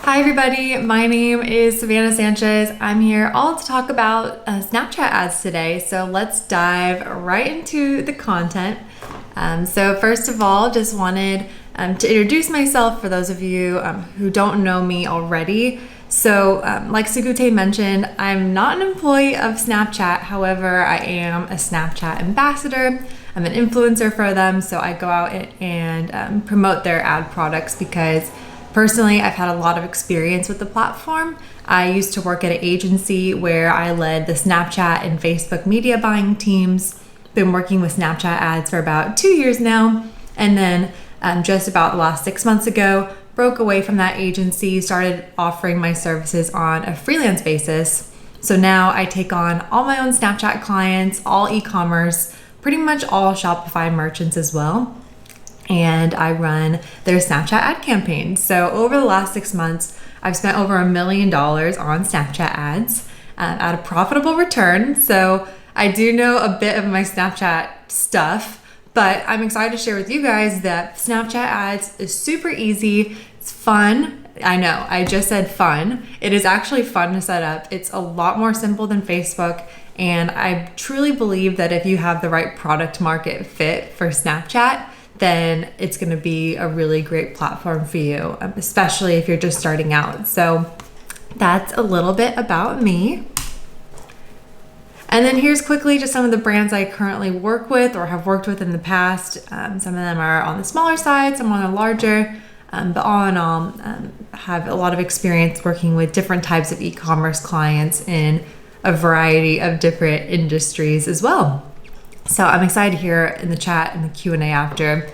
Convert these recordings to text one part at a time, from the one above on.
Hi everybody, my name is Savannah Sanchez. I'm here all to talk about Snapchat ads today. So let's dive right into the content. So first of all, just wanted to introduce myself for those of you who don't know me already. So like Sugute mentioned, I'm not an employee of Snapchat. However, I am a Snapchat ambassador. I'm an influencer for them. So I go out and promote their ad products because personally, I've had a lot of experience with the platform. I used to work at an agency where I led the Snapchat and Facebook media buying teams. Been working with Snapchat ads for about 2 years now. And then just about the last 6 months ago, broke away from that agency, started offering my services on a freelance basis. So now I take on all my own Snapchat clients, all e-commerce, pretty much all Shopify merchants as well. And I run their Snapchat ad campaigns. So over the last 6 months, I've spent over $1 million on Snapchat ads at a profitable return. So I do know a bit of my Snapchat stuff, but I'm excited to share with you guys that Snapchat ads is super easy. It's fun. I know, I just said fun. It is actually fun to set up. It's a lot more simple than Facebook. And I truly believe that if you have the right product market fit for Snapchat, then it's going to be a really great platform for you, especially if you're just starting out. So that's a little bit about me. And then here's quickly just some of the brands I currently work with or have worked with in the past. Some of them are on the smaller side, some on the larger, but all in all, have a lot of experience working with different types of e-commerce clients in a variety of different industries as well. So I'm excited to hear in the chat and the Q&A after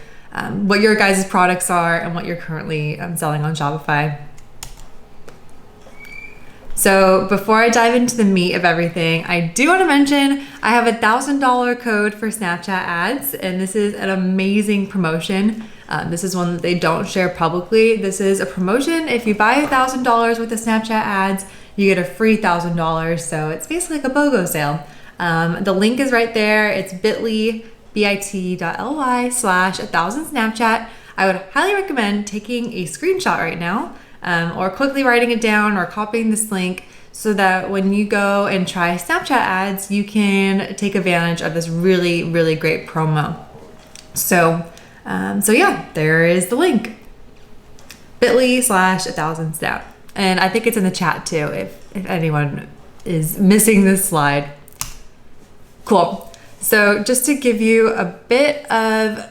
what your guys' products are and what you're currently selling on Shopify. So before I dive into the meat of everything, I do want to mention I have a $1,000 code for Snapchat ads, and this is an amazing promotion. This is one that they don't share publicly. This is a promotion. If you buy $1,000 worth of Snapchat ads, you get a free $1,000. So it's basically like a BOGO sale. The link is right there. It's bit.ly/1000Snapchat. I would highly recommend taking a screenshot right now or quickly writing it down or copying this link so that when you go and try Snapchat ads, you can take advantage of this really, really great promo. So yeah, there is the link. bit.ly/1000Snap. And I think it's in the chat too if anyone is missing this slide. Cool. So just to give you a bit of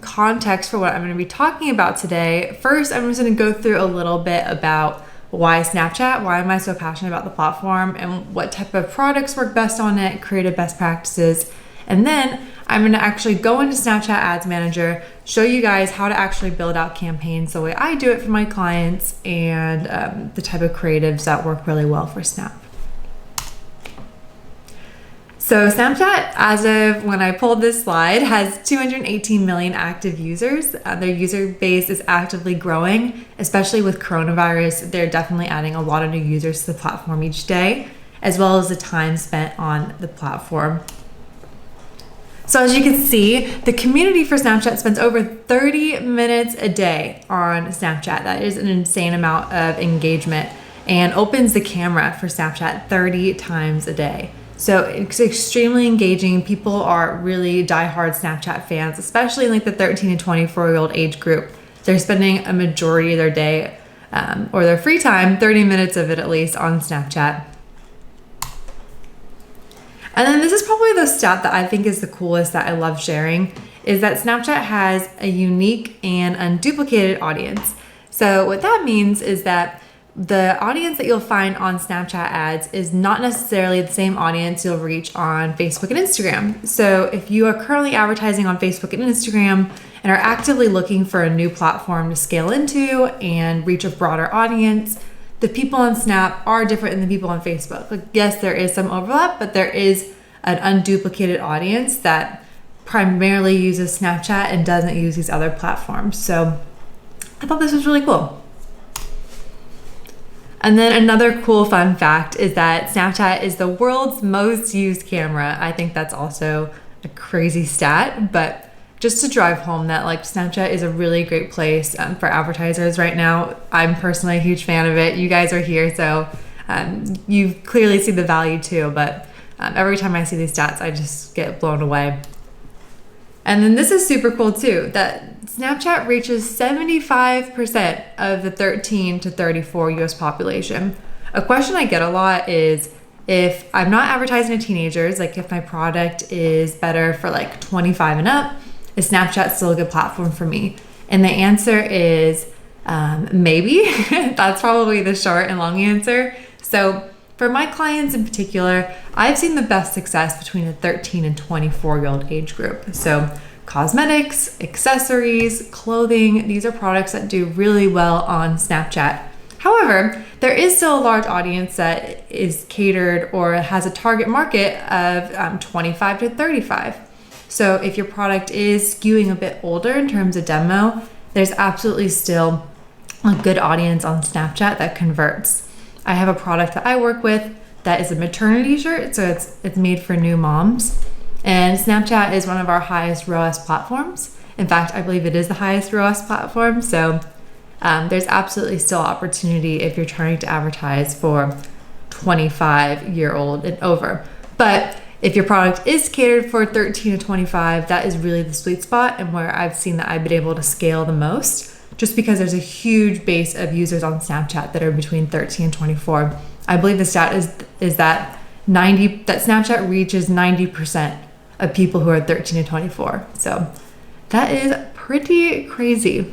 context for what I'm going to be talking about today, first I'm just going to go through a little bit about why Snapchat, why am I so passionate about the platform, and what type of products work best on it, creative best practices. And then I'm going to actually go into Snapchat Ads Manager, show you guys how to actually build out campaigns the way I do it for my clients and the type of creatives that work really well for Snap. So Snapchat, as of when I pulled this slide, has 218 million active users. Their user base is actively growing, especially with coronavirus. They're definitely adding a lot of new users to the platform each day, as well as the time spent on the platform. So as you can see, the community for Snapchat spends over 30 minutes a day on Snapchat. That is an insane amount of engagement, and opens the camera for Snapchat 30 times a day. So it's extremely engaging. People are really diehard Snapchat fans, especially in like the 13 to 24-year-old age group. They're spending a majority of their day or their free time, 30 minutes of it at least, on Snapchat. And then this is probably the stat that I think is the coolest that I love sharing, is that Snapchat has a unique and unduplicated audience. So what that means is that the audience that you'll find on Snapchat ads is not necessarily the same audience you'll reach on Facebook and Instagram. So if you are currently advertising on Facebook and Instagram and are actively looking for a new platform to scale into and reach a broader audience, the people on Snap are different than the people on Facebook. Like, yes, there is some overlap, but there is an unduplicated audience that primarily uses Snapchat and doesn't use these other platforms. So I thought this was really cool. And then another cool fun fact is that Snapchat is the world's most used camera. I think that's also a crazy stat, but just to drive home that like Snapchat is a really great place for advertisers right now. I'm personally a huge fan of it. You guys are here, so you clearly see the value too, but every time I see these stats, I just get blown away. And then this is super cool too, that Snapchat reaches 75% of the 13 to 34 US population. A question I get a lot is, if I'm not advertising to teenagers, like if my product is better for like 25 and up, is Snapchat still a good platform for me? And the answer is maybe. That's probably the short and long answer. So for my clients in particular, I've seen the best success between the 13 and 24-year-old age group. So cosmetics, accessories, clothing, these are products that do really well on Snapchat. However, there is still a large audience that is catered or has a target market of 25 to 35. So if your product is skewing a bit older in terms of demo, there's absolutely still a good audience on Snapchat that converts. I have a product that I work with that is a maternity shirt, so it's made for new moms. And Snapchat is one of our highest ROAS platforms. In fact, I believe it is the highest ROAS platform. So there's absolutely still opportunity if you're trying to advertise for 25-year-old and over. But if your product is catered for 13 to 25, that is really the sweet spot and where I've seen that I've been able to scale the most, just because there's a huge base of users on Snapchat that are between 13 and 24. I believe the stat is that Snapchat reaches 90% of people who are 13 to 24. So that is pretty crazy.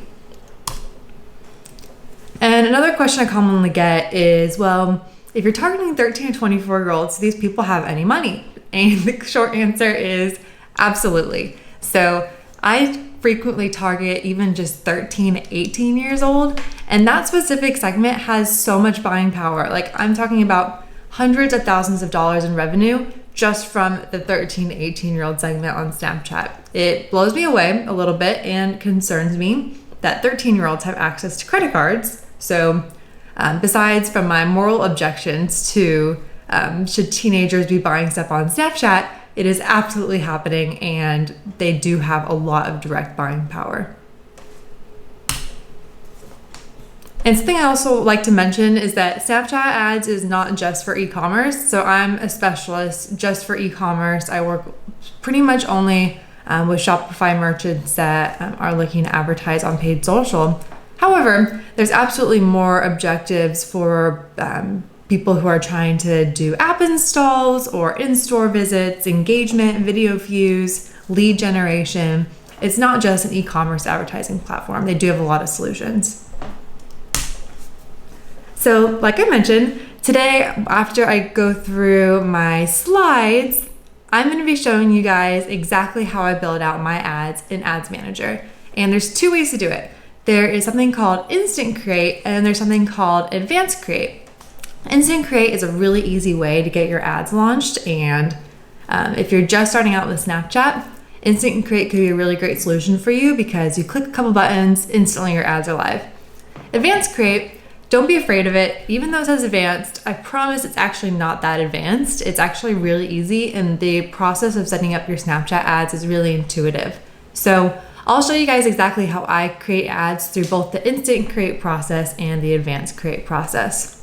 And another question I commonly get is, well, if you're targeting 13 to 24-year-olds, do these people have any money? And the short answer is absolutely. So I frequently target even just 13 to 18 years old, and that specific segment has so much buying power. Like, I'm talking about hundreds of thousands of dollars in revenue just from the 13 to 18-year-old segment on Snapchat. It blows me away a little bit and concerns me that 13-year-olds have access to credit cards. So besides from my moral objections to should teenagers be buying stuff on Snapchat, it is absolutely happening, and they do have a lot of direct buying power. And something I also like to mention is that Snapchat ads is not just for e-commerce. So I'm a specialist just for e-commerce. I work pretty much only with Shopify merchants that are looking to advertise on paid social. However, there's absolutely more objectives for people who are trying to do app installs or in-store visits, engagement, video views, lead generation. It's not just an e-commerce advertising platform. They do have a lot of solutions. So like I mentioned, today, after I go through my slides, I'm going to be showing you guys exactly how I build out my ads in Ads Manager. And there's two ways to do it. There is something called Instant Create, and there's something called Advanced Create. Instant Create is a really easy way to get your ads launched, and if you're just starting out with Snapchat, Instant Create could be a really great solution for you because you click a couple buttons, instantly your ads are live. Advanced Create, don't be afraid of it. Even though it says advanced, I promise it's actually not that advanced. It's actually really easy, and the process of setting up your Snapchat ads is really intuitive. So I'll show you guys exactly how I create ads through both the Instant Create process and the Advanced Create process.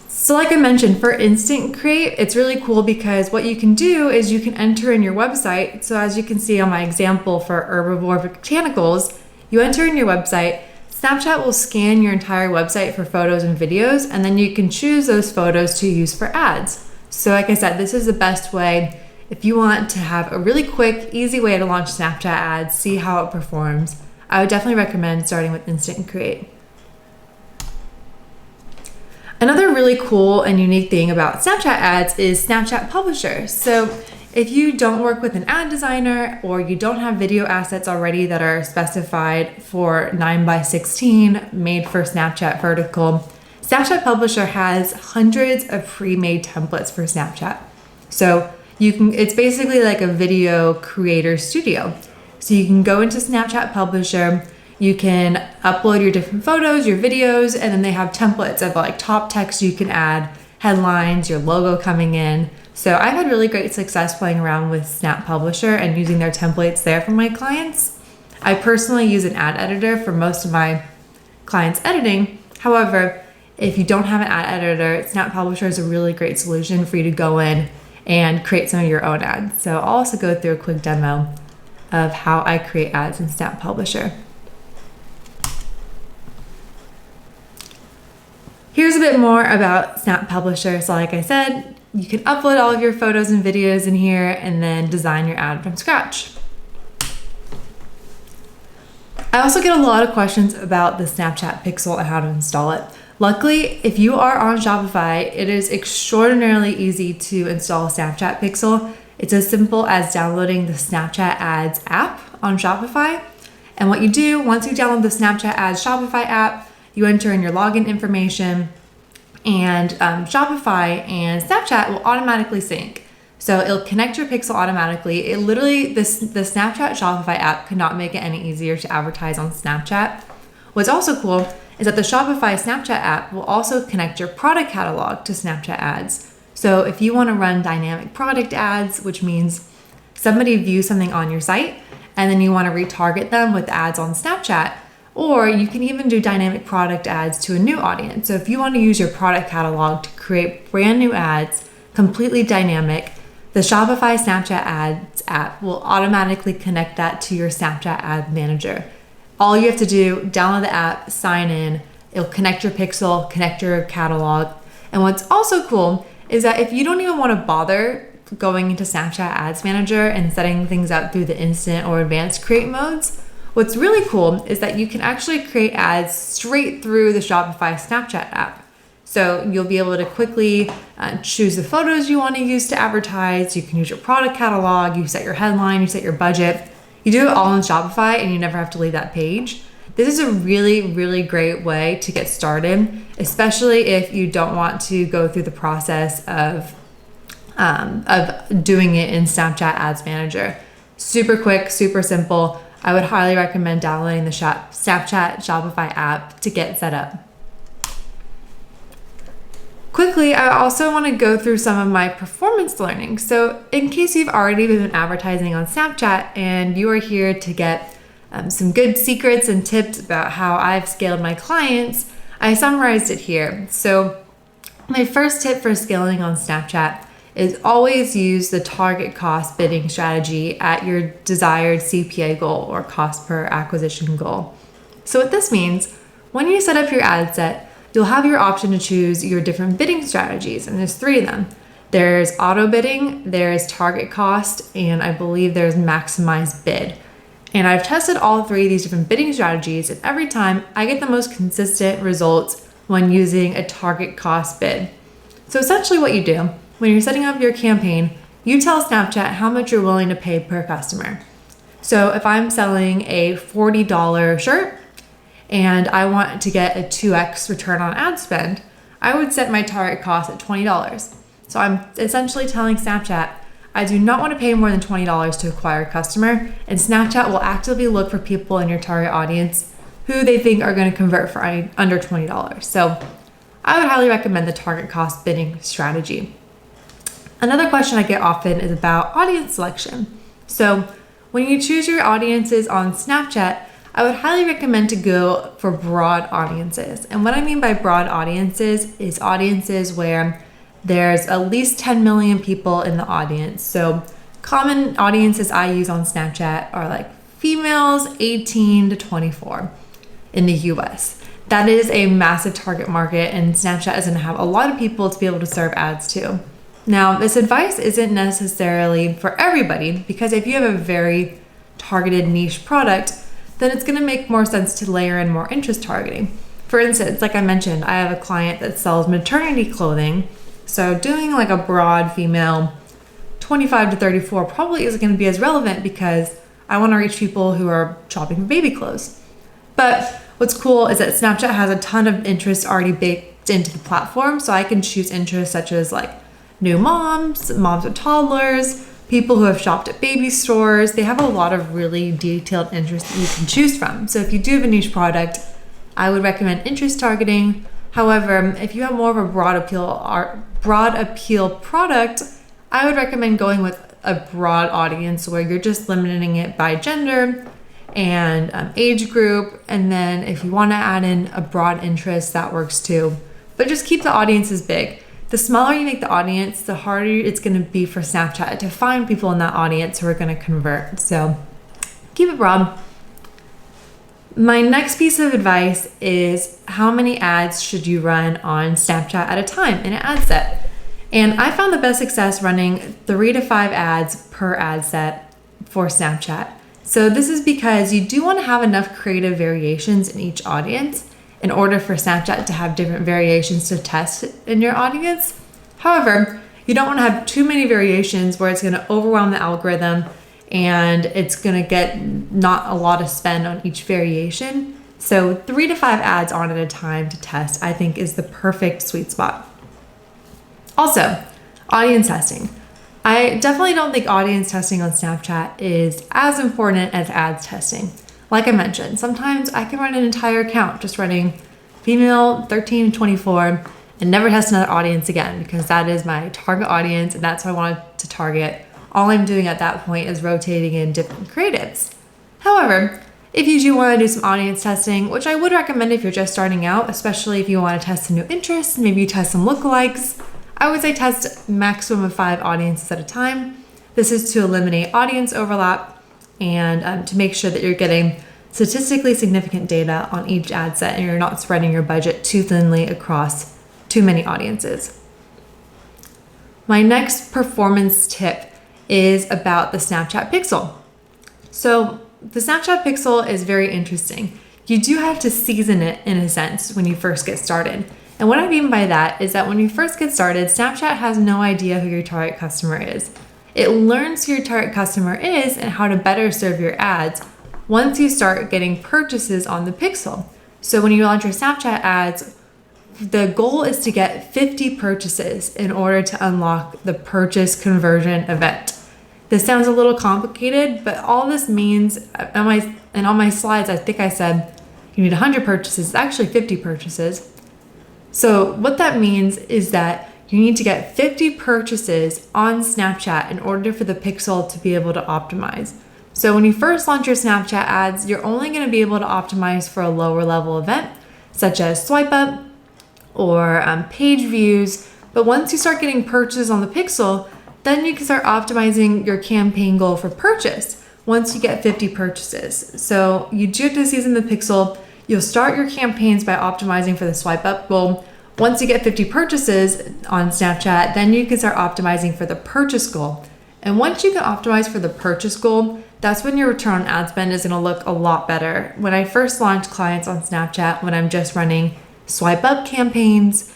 So like I mentioned, for Instant Create, it's really cool because what you can do is you can enter in your website. So as you can see on my example for herbivore botanicals, you enter in your website, Snapchat will scan your entire website for photos and videos, and then you can choose those photos to use for ads. So like I said, this is the best way if you want to have a really quick, easy way to launch Snapchat ads, see how it performs. I would definitely recommend starting with Instant Create. Another really cool and unique thing about Snapchat ads is Snapchat Publisher. So if you don't work with an ad designer or you don't have video assets already that are specified for 9x16 made for Snapchat vertical, Snapchat Publisher has hundreds of pre-made templates for Snapchat. So it's basically like a video creator studio. So you can go into Snapchat Publisher, you can upload your different photos, your videos, and then they have templates of like top text you can add, headlines, your logo coming in, So I've had really great success playing around with Snap Publisher and using their templates there for my clients. I personally use an ad editor for most of my clients' editing. However, if you don't have an ad editor, Snap Publisher is a really great solution for you to go in and create some of your own ads. So I'll also go through a quick demo of how I create ads in Snap Publisher. Here's a bit more about Snap Publisher. So like I said, you can upload all of your photos and videos in here and then design your ad from scratch. I also get a lot of questions about the Snapchat Pixel and how to install it. Luckily, if you are on Shopify, it is extraordinarily easy to install Snapchat Pixel. It's as simple as downloading the Snapchat Ads app on Shopify. And what you do, once you download the Snapchat Ads Shopify app, you enter in your login information, and Shopify and Snapchat will automatically sync. So it'll connect your pixel automatically. It literally, the Snapchat Shopify app could not make it any easier to advertise on Snapchat. What's also cool is that the Shopify Snapchat app will also connect your product catalog to Snapchat ads. So if you want to run dynamic product ads, which means somebody views something on your site and then you want to retarget them with ads on Snapchat, or you can even do dynamic product ads to a new audience. So if you want to use your product catalog to create brand new ads, completely dynamic, the Shopify Snapchat Ads app will automatically connect that to your Snapchat Ad Manager. All you have to do, download the app, sign in, it'll connect your pixel, connect your catalog. And what's also cool is that if you don't even want to bother going into Snapchat Ads Manager and setting things up through the instant or advanced create modes, what's really cool is that you can actually create ads straight through the Shopify Snapchat app. So you'll be able to quickly choose the photos you want to use to advertise. You can use your product catalog, you set your headline, you set your budget. You do it all in Shopify and you never have to leave that page. This is a really, really great way to get started, especially if you don't want to go through the process of doing it in Snapchat Ads Manager. Super quick, super simple. I would highly recommend downloading the Snapchat Shopify app to get set up. Quickly, I also want to go through some of my performance learning. So in case you've already been advertising on Snapchat and you are here to get some good secrets and tips about how I've scaled my clients, I summarized it here. So my first tip for scaling on Snapchat is always use the target cost bidding strategy at your desired CPA goal or cost per acquisition goal. So what this means, when you set up your ad set, you'll have your option to choose your different bidding strategies, and there's 3 of them. There's auto bidding, there's target cost, and I believe there's maximize bid. And I've tested all 3 of these different bidding strategies, and every time I get the most consistent results when using a target cost bid. So essentially what you do, when you're setting up your campaign, you tell Snapchat how much you're willing to pay per customer. So if I'm selling a $40 shirt and I want to get a 2x return on ad spend, I would set my target cost at $20. So I'm essentially telling Snapchat, I do not want to pay more than $20 to acquire a customer, and Snapchat will actively look for people in your target audience who they think are going to convert for under $20. So I would highly recommend the target cost bidding strategy. Another question I get often is about audience selection. So when you choose your audiences on Snapchat, I would highly recommend to go for broad audiences. And what I mean by broad audiences is audiences where there's at least 10 million people in the audience. So common audiences I use on Snapchat are like females 18 to 24 in the US. That is a massive target market, and Snapchat is going to have a lot of people to be able to serve ads to. Now, this advice isn't necessarily for everybody, because if you have a very targeted niche product, then it's going to make more sense to layer in more interest targeting. For instance, like I mentioned, I have a client that sells maternity clothing. So doing like a broad female 25 to 34 probably isn't going to be as relevant, because I want to reach people who are shopping for baby clothes. But what's cool is that Snapchat has a ton of interests already baked into the platform. So I can choose interests such as like new moms, moms with toddlers, people who have shopped at baby stores. They have a lot of really detailed interests that you can choose from. So if you do have a niche product, I would recommend interest targeting. However, if you have more of a broad appeal product, I would recommend going with a broad audience where you're just limiting it by gender and age group. And then if you want to add in a broad interest, that works too. But just keep the audiences big. The smaller you make the audience, the harder it's going to be for Snapchat to find people in that audience who are going to convert. So keep it broad. My next piece of advice is how many ads should you run on Snapchat at a time in an ad set? And I found the best success running 3 to 5 ads per ad set for Snapchat. So this is because you do want to have enough creative variations in each audience in order for Snapchat to have different variations to test in your audience. However, you don't want to have too many variations where it's going to overwhelm the algorithm and it's going to get not a lot of spend on each variation. So 3 to 5 ads on at a time to test, I think, is the perfect sweet spot. Also, audience testing. I definitely don't think audience testing on Snapchat is as important as ads testing. Like I mentioned, sometimes I can run an entire account just running female 13 to 24 and never test another audience again because that is my target audience and that's what I wanted to target. All I'm doing at that point is rotating in different creatives. However, if you do want to do some audience testing, which I would recommend if you're just starting out, especially if you want to test some new interests, maybe you test some lookalikes, I would say test maximum of 5 audiences at a time. This is to eliminate audience overlap and to make sure that you're getting statistically significant data on each ad set and you're not spreading your budget too thinly across too many audiences. My next performance tip is about the Snapchat Pixel. So the Snapchat Pixel is very interesting. You do have to season it in a sense when you first get started. And what I mean by that is that when you first get started, Snapchat has no idea who your target customer is. It learns who your target customer is and how to better serve your ads once you start getting purchases on the Pixel. So when you launch your Snapchat ads, the goal is to get 50 purchases in order to unlock the purchase conversion event. This sounds a little complicated, but all this means, on my slides, I think I said you need 100 purchases. It's actually 50 purchases. So what that means is that you need to get 50 purchases on Snapchat in order for the Pixel to be able to optimize. So when you first launch your Snapchat ads, you're only going to be able to optimize for a lower level event, such as swipe up or page views. But once you start getting purchases on the Pixel, then you can start optimizing your campaign goal for purchase once you get 50 purchases. So you do have to season the Pixel. You'll start your campaigns by optimizing for the swipe up goal. Once you get 50 purchases on Snapchat, then you can start optimizing for the purchase goal. And once you can optimize for the purchase goal, that's when your return on ad spend is going to look a lot better. When I first launched clients on Snapchat, when I'm just running swipe up campaigns,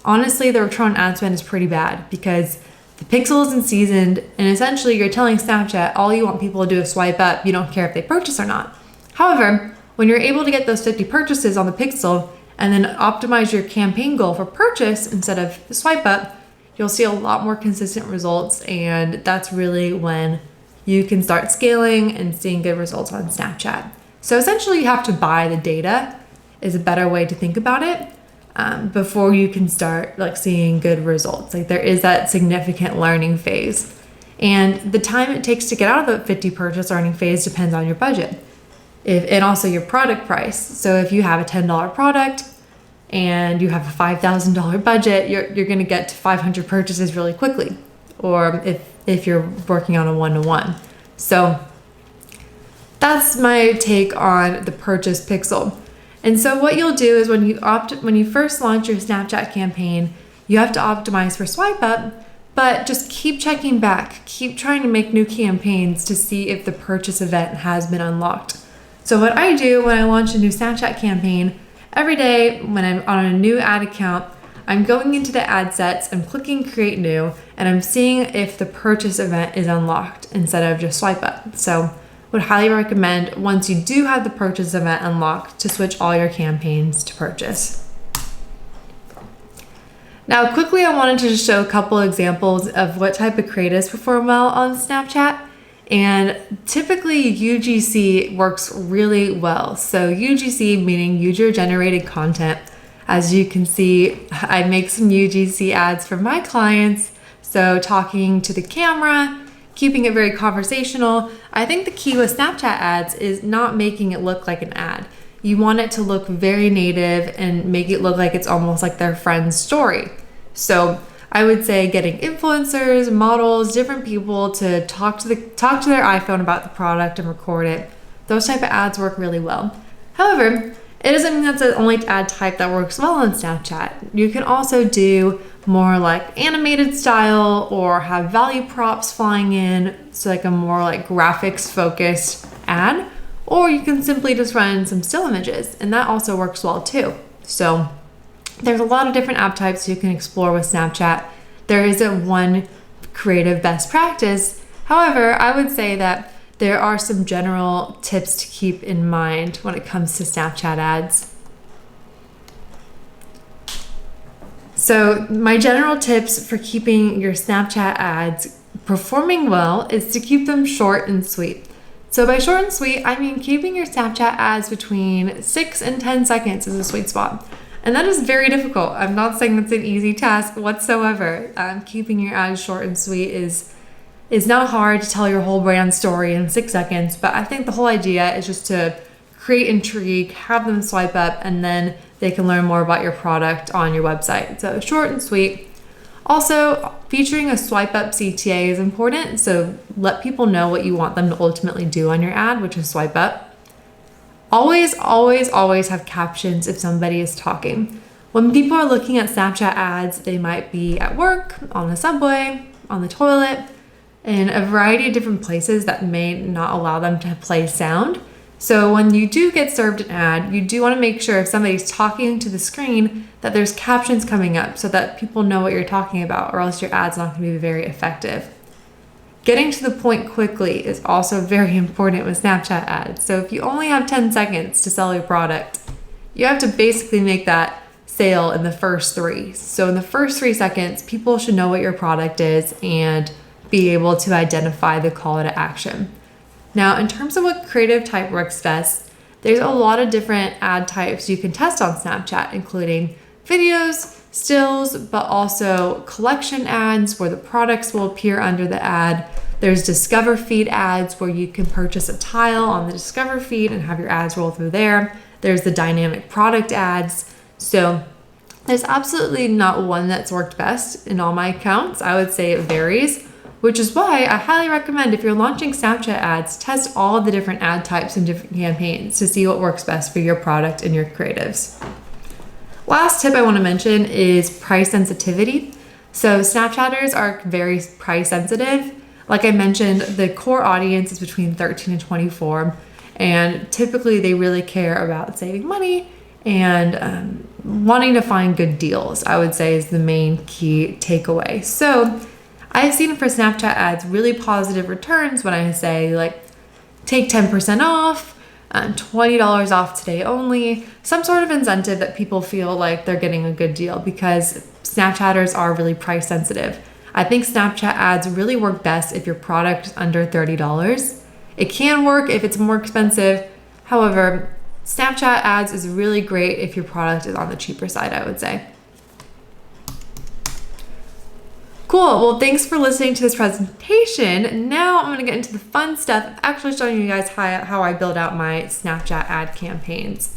honestly, the return on ad spend is pretty bad because the Pixel isn't seasoned, and essentially you're telling Snapchat all you want people to do is swipe up. You don't care if they purchase or not. However, when you're able to get those 50 purchases on the Pixel and then optimize your campaign goal for purchase instead of the swipe up, you'll see a lot more consistent results, and that's really when you can start scaling and seeing good results on Snapchat. So essentially you have to buy the data is a better way to think about it. Before you can start seeing good results. There is that significant learning phase. And the time it takes to get out of the 50 purchase learning phase depends on your budget. And also your product price. So if you have a $10 product and you have a $5,000 budget, you're gonna get to 500 purchases really quickly. Or if you're working on a one-to-one. So that's my take on the purchase Pixel. And so what you'll do is when you first launch your Snapchat campaign, you have to optimize for swipe up, but just keep checking back, keep trying to make new campaigns to see if the purchase event has been unlocked. So what I do when I launch a new Snapchat campaign, every day when I'm on a new ad account, I'm going into the ad sets, I'm clicking create new, and I'm seeing if the purchase event is unlocked instead of just swipe up. So would highly recommend once you do have the purchase event unlocked to switch all your campaigns to purchase. Now quickly I wanted to just show a couple examples of what type of creatives perform well on Snapchat, and typically UGC works really well. So UGC meaning user generated content. As you can see, I make some UGC ads for my clients. So talking to the camera, keeping it very conversational. I think the key with Snapchat ads is not making it look like an ad. You want it to look very native and make it look like it's almost like their friend's story. So I would say getting influencers, models, different people to talk to their iPhone about the product and record it. Those type of ads work really well. However, it doesn't mean that's the only ad type that works well on Snapchat. You can also do more like animated style or have value props flying in, so like a more like graphics focused ad, or you can simply just run some still images, and that also works well too. So there's a lot of different app types you can explore with Snapchat. There isn't one creative best practice. However, I would say that there are some general tips to keep in mind when it comes to Snapchat ads. So my general tips for keeping your Snapchat ads performing well is to keep them short and sweet. So by short and sweet, I mean keeping your Snapchat ads between 6 and 10 seconds is a sweet spot. And that is very difficult. I'm not saying that's an easy task whatsoever. Keeping your ads short and sweet is not hard to tell your whole brand story in 6 seconds, but I think the whole idea is just to create intrigue, have them swipe up, and then they can learn more about your product on your website. So short and sweet. Also, featuring a swipe up CTA is important, so let people know what you want them to ultimately do on your ad, which is swipe up. Always, always, always have captions if somebody is talking. When people are looking at Snapchat ads, they might be at work, on the subway, on the toilet, in a variety of different places that may not allow them to play sound. So when you do get served an ad, you do want to make sure if somebody's talking to the screen that there's captions coming up so that people know what you're talking about, or else your ad's not going to be very effective. Getting to the point quickly is also very important with Snapchat ads. So if you only have 10 seconds to sell your product, you have to basically make that sale in the first 3. So in the first 3 seconds, people should know what your product is and be able to identify the call to action. Now, in terms of what creative type works best, there's a lot of different ad types you can test on Snapchat, including videos, stills, but also collection ads where the products will appear under the ad. There's Discover feed ads where you can purchase a tile on the Discover feed and have your ads roll through there. There's the dynamic product ads. So there's absolutely not one that's worked best in all my accounts. I would say it varies, which is why I highly recommend if you're launching Snapchat ads, test all of the different ad types and different campaigns to see what works best for your product and your creatives. Last tip I want to mention is price sensitivity. So Snapchatters are very price sensitive. Like I mentioned, the core audience is between 13 and 24, and typically they really care about saving money and wanting to find good deals, I would say is the main key takeaway. So I've seen for Snapchat ads really positive returns when I say like take 10% off, $20 off today only, some sort of incentive that people feel like they're getting a good deal, because Snapchatters are really price sensitive. I think Snapchat ads really work best if your product is under $30. It can work if it's more expensive. However, Snapchat ads is really great if your product is on the cheaper side, I would say. Cool, well, thanks for listening to this presentation. Now I'm gonna get into the fun stuff of actually showing you guys how I build out my Snapchat ad campaigns.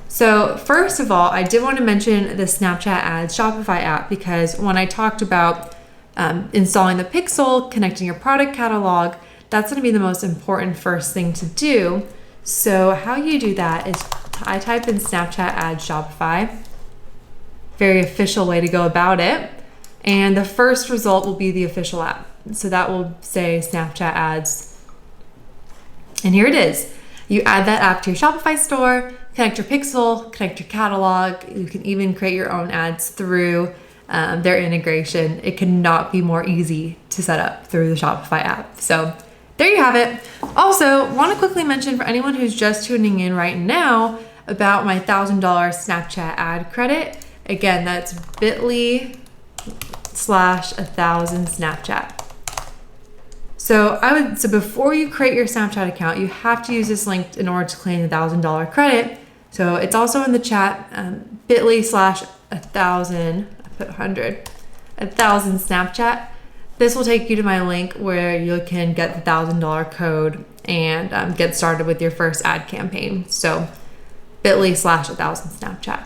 So first of all, I did want to mention the Snapchat Ads Shopify app, because when I talked about installing the pixel, connecting your product catalog, that's gonna be the most important first thing to do. So how you do that is I type in Snapchat Ads Shopify, very official way to go about it. And the first result will be the official app. So that will say Snapchat ads. And here it is. You add that app to your Shopify store, connect your pixel, connect your catalog. You can even create your own ads through their integration. It cannot be more easy to set up through the Shopify app. So there you have it. Also, want to quickly mention for anyone who's just tuning in right now about my $1,000 Snapchat ad credit. Again, that's bit.ly/1000 Snapchat. So before you create your Snapchat account, you have to use this link in order to claim the $1,000 credit. So it's also in the chat, bit.ly/1000, I put 100, 1,000 Snapchat. this will take you to my link where you can get the $1,000 code and get started with your first ad campaign. So bit.ly/1000 Snapchat.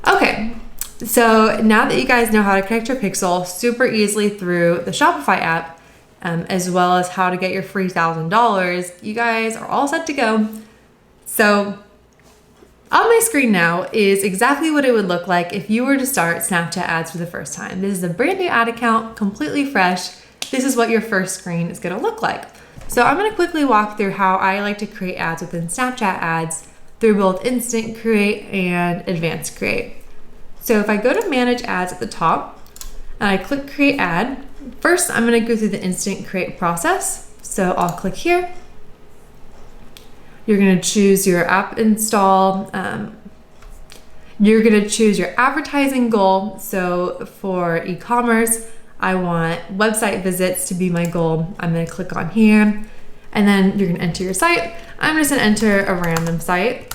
Okay, so now that you guys know how to connect your pixel super easily through the Shopify app, as well as how to get your free $1,000, you guys are all set to go. So on my screen now is exactly what it would look like if you were to start Snapchat ads for the first time. This is a brand new ad account, completely fresh. This is what your first screen is gonna look like. So I'm gonna quickly walk through how I like to create ads within Snapchat ads through both Instant Create and Advanced Create. So if I go to Manage Ads at the top and I click Create Ad, first I'm gonna go through the Instant Create process. So I'll click here. You're gonna choose your app install. You're gonna choose your advertising goal. So for e-commerce, I want website visits to be my goal. I'm gonna click on here, and then you're gonna enter your site. I'm just gonna enter a random site.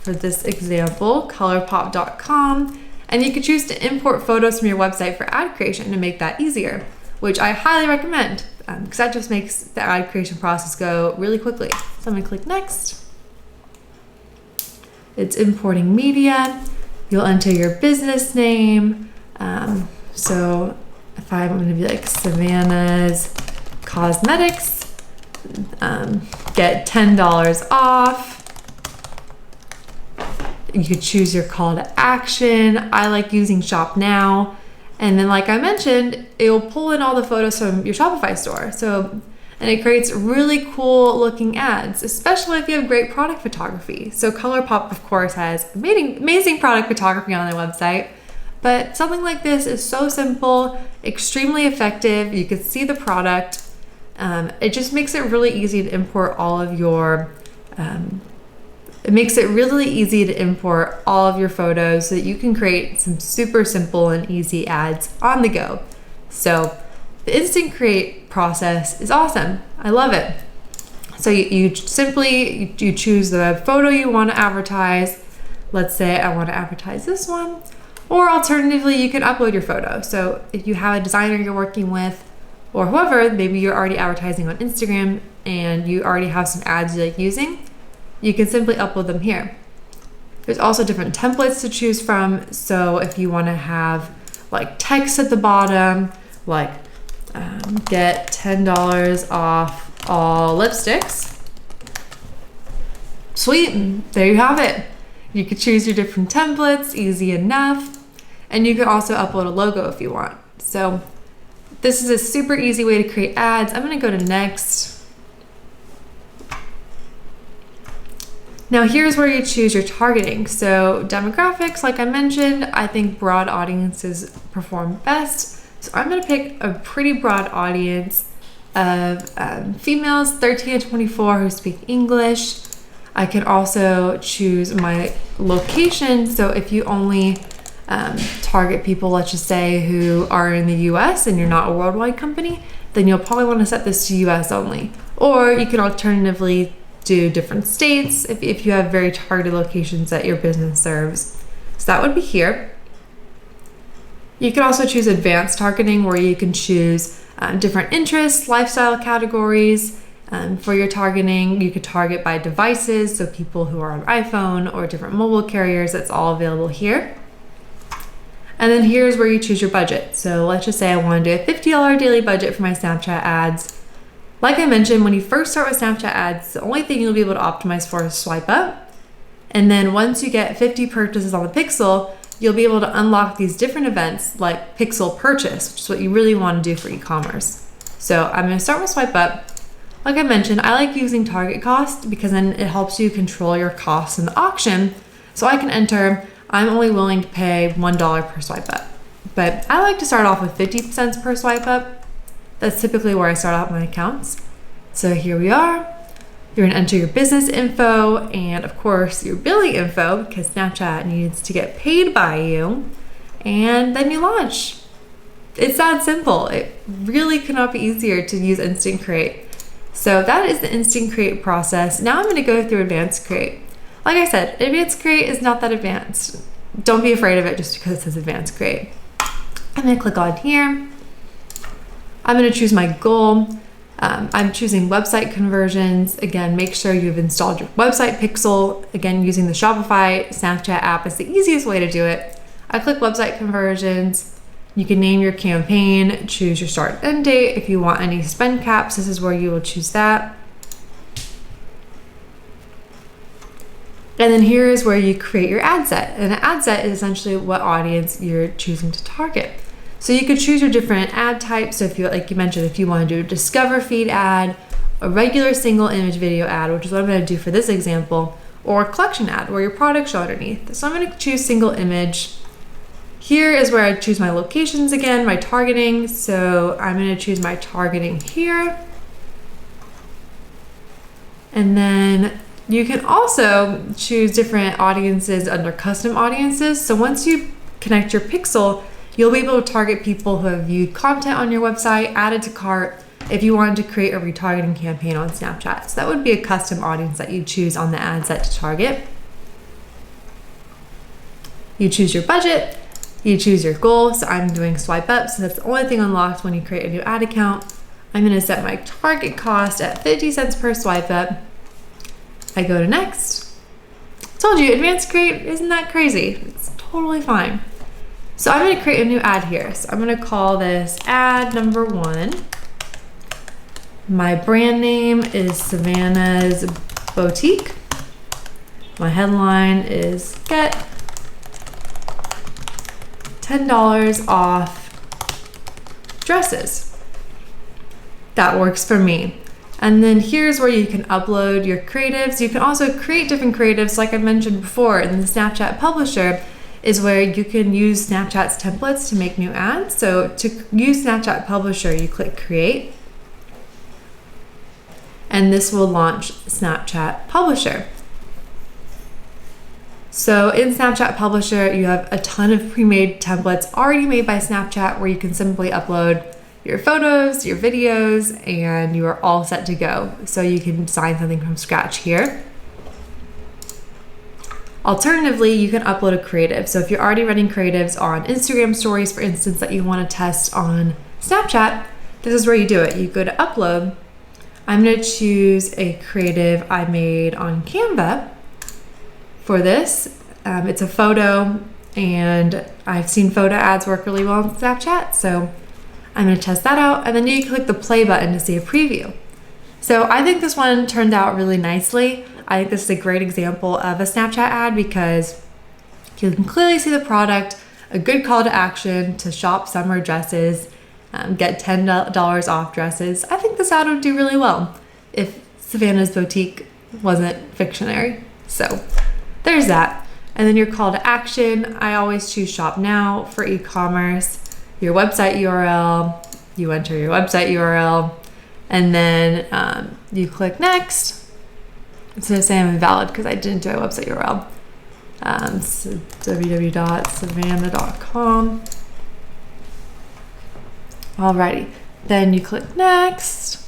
For this example, colourpop.com, and you can choose to import photos from your website for ad creation to make that easier, which I highly recommend, because that just makes the ad creation process go really quickly. So I'm gonna click next. It's importing media. You'll enter your business name. So if I'm gonna be like Savannah's Cosmetics, get $10 off. You could choose your call to action. I like using Shop Now. And then like I mentioned, it'll pull in all the photos from your Shopify store. And it creates really cool looking ads, especially if you have great product photography. So ColourPop, of course, has amazing product photography on their website, but something like this is so simple, extremely effective. You can see the product. It just makes it really easy to import all of your, photos so that you can create some super simple and easy ads on the go. So the Instant Create process is awesome. I love it. So you choose the photo you want to advertise. Let's say I want to advertise this one, or alternatively, you can upload your photo. So if you have a designer you're working with, or whoever, maybe you're already advertising on Instagram and you already have some ads you like using, you can simply upload them here. There's also different templates to choose from. So if you want to have like text at the bottom, like get $10 off all lipsticks. Sweet, there you have it. You could choose your different templates, easy enough. And you can also upload a logo if you want. So this is a super easy way to create ads. I'm gonna go to next. Now here's where you choose your targeting. So demographics, like I mentioned, I think broad audiences perform best. So I'm gonna pick a pretty broad audience of females 13 to 24 who speak English. I can also choose my location. So if you only target people, let's just say, who are in the US and you're not a worldwide company, then you'll probably wanna set this to US only. Or you can alternatively do different states if you have very targeted locations that your business serves. So that would be here. You can also choose advanced targeting, where you can choose different interests, lifestyle categories. For your targeting, you could target by devices, so people who are on iPhone or different mobile carriers, that's all available here. And then here's where you choose your budget. So let's just say I want to do a $50 daily budget for my Snapchat ads. Like I mentioned, when you first start with Snapchat ads, the only thing you'll be able to optimize for is swipe up. And then once you get 50 purchases on the pixel, you'll be able to unlock these different events like pixel purchase, which is what you really want to do for e-commerce. So I'm going to start with swipe up. Like I mentioned, I like using target cost because then it helps you control your costs in the auction. So I can enter, I'm only willing to pay $1 per swipe up. But I like to start off with 50 cents per swipe up. That's typically where I start out my accounts. So here we are. You're gonna enter your business info and of course your billing info, because Snapchat needs to get paid by you, and then you launch. It's that simple. It really could not be easier to use Instant Create. So that is the Instant Create process. Now I'm gonna go through Advanced Create. Like I said, Advanced Create is not that advanced. Don't be afraid of it just because it says Advanced Create. I'm gonna click on here. I'm going to choose my goal. I'm choosing website conversions. Again, make sure you've installed your website pixel. Again, using the Shopify Snapchat app is the easiest way to do it. I click website conversions. You can name your campaign, choose your start and end date. If you want any spend caps, this is where you will choose that. And then here is where you create your ad set. And an ad set is essentially what audience you're choosing to target. So you could choose your different ad types. So if you, like you mentioned, if you want to do a discover feed ad, a regular single image video ad, which is what I'm going to do for this example, or a collection ad where your products show underneath. So I'm going to choose single image. Here is where I choose my locations again, my targeting. So I'm going to choose my targeting here. And then you can also choose different audiences under custom audiences. So once you connect your pixel, you'll be able to target people who have viewed content on your website, added to cart, if you wanted to create a retargeting campaign on Snapchat. So that would be a custom audience that you choose on the ad set to target. You choose your budget, you choose your goal. So I'm doing swipe up, so that's the only thing unlocked when you create a new ad account. I'm gonna set my target cost at 50 cents per swipe up. I go to next. Told you, advanced create isn't that crazy. It's totally fine. So I'm going to create a new ad here. So I'm going to call this ad number 1. My brand name is Savannah's Boutique. My headline is get $10 off dresses. That works for me. And then here's where you can upload your creatives. You can also create different creatives, like I mentioned before in the Snapchat Publisher, is where you can use Snapchat's templates to make new ads. So to use Snapchat Publisher, you click create, and this will launch Snapchat Publisher. So in Snapchat Publisher, you have a ton of pre-made templates already made by Snapchat where you can simply upload your photos, your videos, and you are all set to go. So you can design something from scratch here. Alternatively, you can upload a creative. So if you're already running creatives on Instagram stories, for instance, that you want to test on Snapchat, this is where you do it. You go to upload. I'm going to choose a creative I made on Canva for this. It's a photo, and I've seen photo ads work really well on Snapchat. So I'm going to test that out, and then you click the play button to see a preview. So I think this one turned out really nicely. I think this is a great example of a Snapchat ad because you can clearly see the product, a good call to action to shop summer dresses, get $10 off dresses. I think this ad would do really well if Savannah's Boutique wasn't fictionary. So there's that. And then your call to action, I always choose shop now for e-commerce. Your website URL, you enter your website URL, and then you click next. It's going to say I'm invalid because I didn't do a website URL. So www.savannah.com. Alrighty, then you click next.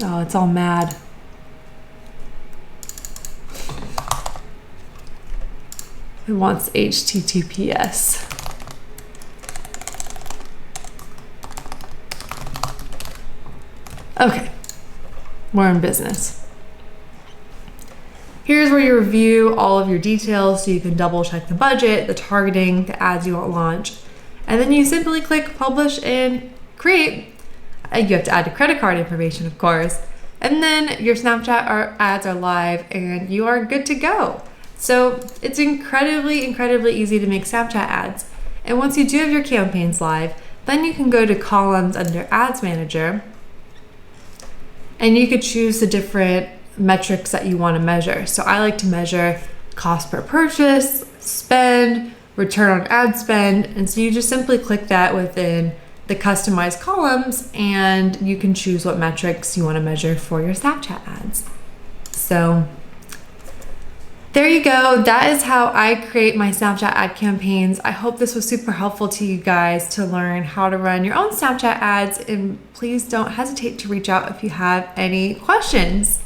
Oh, it's all mad. It wants HTTPS. Okay, we're in business. Here's where you review all of your details so you can double check the budget, the targeting, the ads you want to launch. And then you simply click publish and create. You have to add the credit card information, of course. And then your Snapchat ads are live and you are good to go. So it's incredibly, incredibly easy to make Snapchat ads. And once you do have your campaigns live, then you can go to columns under Ads Manager, and you could choose the different metrics that you want to measure. So I like to measure cost per purchase, spend, return on ad spend. And so you just simply click that within the customized columns and you can choose what metrics you want to measure for your Snapchat ads. So there you go. That is how I create my Snapchat ad campaigns. I hope this was super helpful to you guys to learn how to run your own Snapchat ads, and please don't hesitate to reach out if you have any questions.